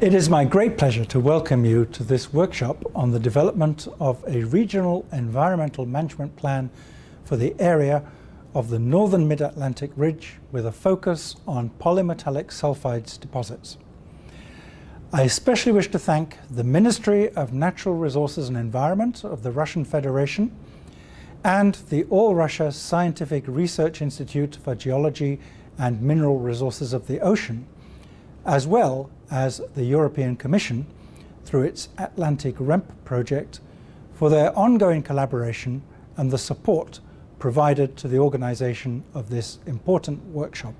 It is my great pleasure to welcome you to this workshop on the development of a regional environmental management plan for the area of the northern mid-Atlantic ridge with a focus on polymetallic sulfides deposits. I especially wish to thank the Ministry of Natural Resources and Environment of the Russian Federation and the All-Russia Scientific Research Institute for Geology and Mineral Resources of the Ocean, as well as the European Commission through its Atlantic REMP project for their ongoing collaboration and the support provided to the organisation of this important workshop.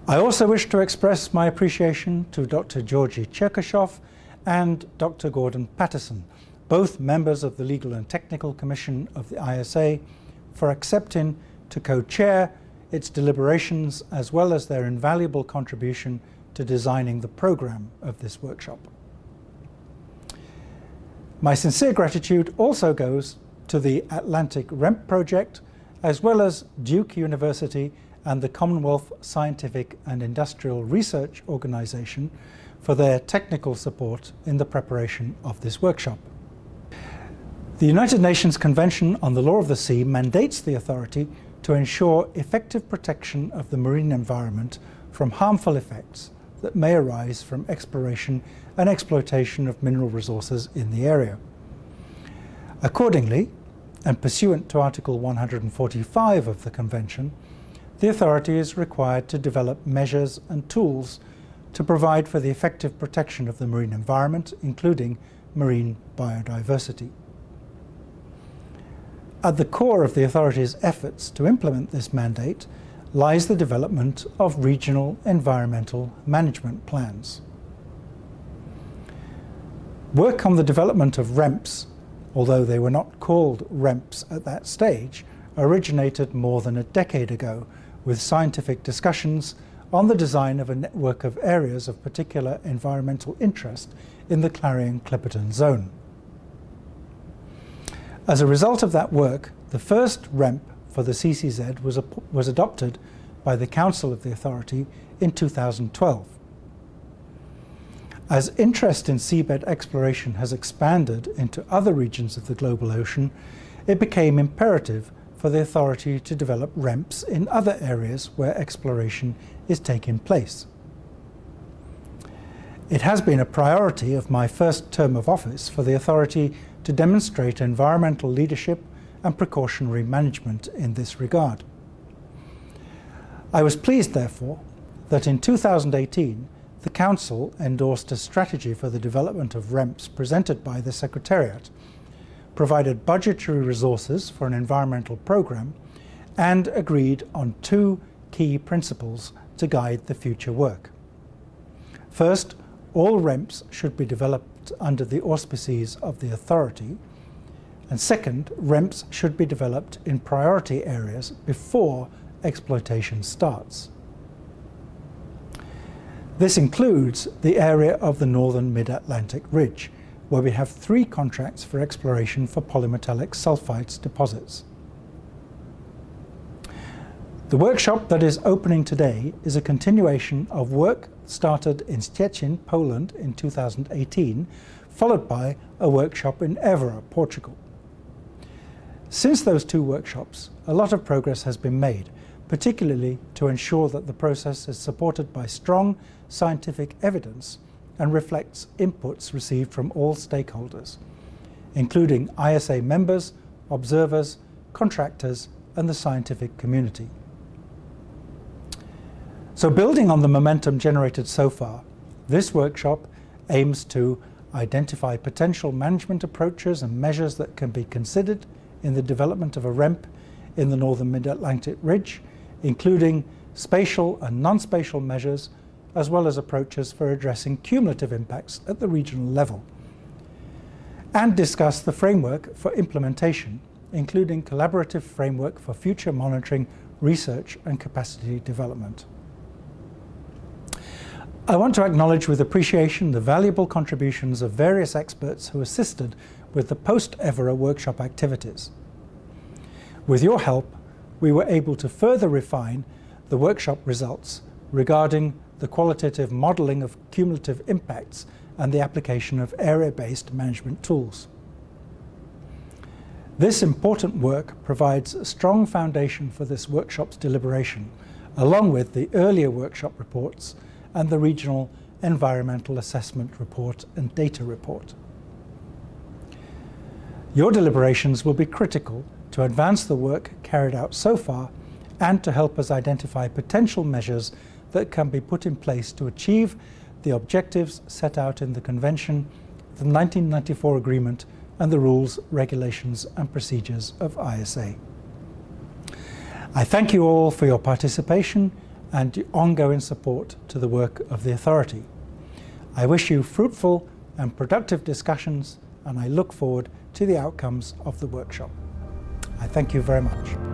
I also wish to express my appreciation to Dr. Georgy Cherkashov and Dr. Gordon Patterson, both members of the Legal and Technical Commission of the ISA, for accepting to co-chair its deliberations as well as their invaluable contribution to designing the programme of this workshop. My sincere gratitude also goes to the Atlantic REMP project, as well as Duke University and the Commonwealth Scientific and Industrial Research Organisation for their technical support in the preparation of this workshop. The United Nations Convention on the Law of the Sea mandates the authority to ensure effective protection of the marine environment from harmful effects that may arise from exploration and exploitation of mineral resources in the area. Accordingly, and pursuant to Article 145 of the Convention, the authority is required to develop measures and tools to provide for the effective protection of the marine environment, including marine biodiversity. At the core of the authority's efforts to implement this mandate lies the development of regional environmental management plans. Work on the development of REMPs, although they were not called REMPs at that stage, originated more than a decade ago with scientific discussions on the design of a network of areas of particular environmental interest in the Clarion-Clipperton zone. As a result of that work, the first REMP for the CCZ was adopted by the Council of the Authority in 2012. As interest in seabed exploration has expanded into other regions of the global ocean, it became imperative for the Authority to develop REMPs in other areas where exploration is taking place. It has been a priority of my first term of office for the Authority to demonstrate environmental leadership and precautionary management in this regard. I was pleased, therefore, that in 2018 the Council endorsed a strategy for the development of REMPs presented by the Secretariat, provided budgetary resources for an environmental programme, and agreed on two key principles to guide the future work. First, all REMPs should be developed under the auspices of the authority, and second, REMPs should be developed in priority areas before exploitation starts. This includes the area of the northern mid-Atlantic ridge, where we have 3 contracts for exploration for polymetallic sulfides deposits. The workshop that is opening today is a continuation of work started in Szczecin, Poland in 2018, followed by a workshop in Évora, Portugal. Since those 2 workshops, a lot of progress has been made, particularly to ensure that the process is supported by strong scientific evidence and reflects inputs received from all stakeholders, including ISA members, observers, contractors, and the scientific community. So, building on the momentum generated so far, this workshop aims to identify potential management approaches and measures that can be considered in the development of a REMP in the northern mid-Atlantic ridge, including spatial and non-spatial measures, as well as approaches for addressing cumulative impacts at the regional level, and discuss the framework for implementation, including collaborative framework for future monitoring, research and capacity development. I want to acknowledge with appreciation the valuable contributions of various experts who assisted with the post-Évora workshop activities. With your help, we were able to further refine the workshop results regarding the the qualitative modelling of cumulative impacts and the application of area-based management tools. This important work provides a strong foundation for this workshop's deliberation, along with the earlier workshop reports and the Regional Environmental Assessment Report and Data Report. Your deliberations will be critical to advance the work carried out so far and to help us identify potential measures that can be put in place to achieve the objectives set out in the Convention, the 1994 Agreement, and the rules, regulations and procedures of ISA. I thank you all for your participation and your ongoing support to the work of the Authority. I wish you fruitful and productive discussions, and I look forward to the outcomes of the workshop. I thank you very much.